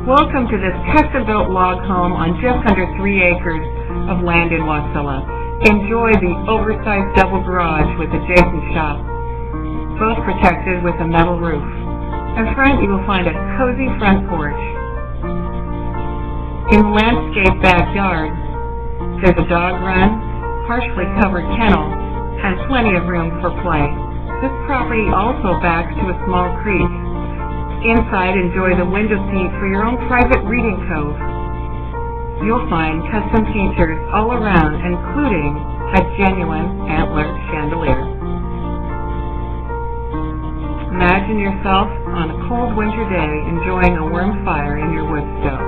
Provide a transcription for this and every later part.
Welcome to this custom-built log home on just under 3 acres of land in Wasilla. Enjoy the oversized double garage with adjacent shop, both protected with a metal roof. In front, you will find a cozy front porch. In the landscape backyard, there's a dog run, partially covered kennel, and plenty of room for play. This property also backs to a small creek. Inside, enjoy the window seat for your own private reading cove. You'll find custom features all around, including a genuine antler chandelier. Imagine yourself on a cold winter day enjoying a warm fire in your wood stove.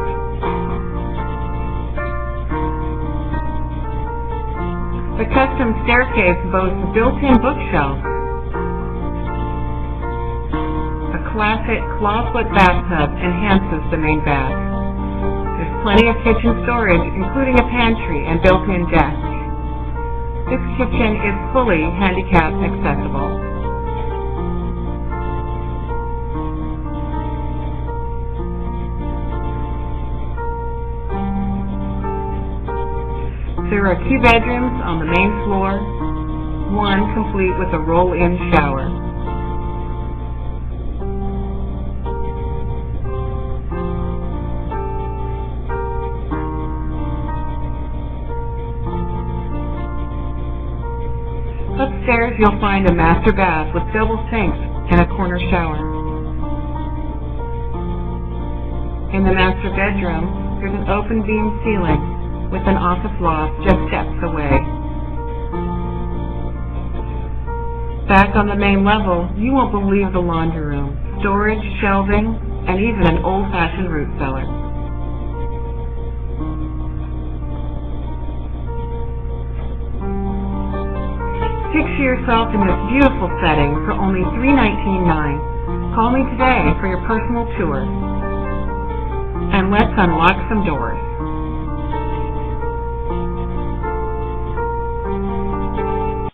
The custom staircase boasts built-in bookshelves, a classic clawfoot bathtub enhances the main bath. There's plenty of kitchen storage, including a pantry and built-in desk. This kitchen is fully handicap accessible. There are 2 bedrooms on the main floor, one complete with a roll-in shower. Upstairs, you'll find a master bath with double sinks and a corner shower. In the master bedroom, there's an open beam ceiling with an office loft just steps away. Back on the main level, you won't believe the laundry room, storage, shelving, and even an old-fashioned root cellar. Picture yourself in this beautiful setting for only $319.9. Call me today for your personal tour, and let's unlock some doors.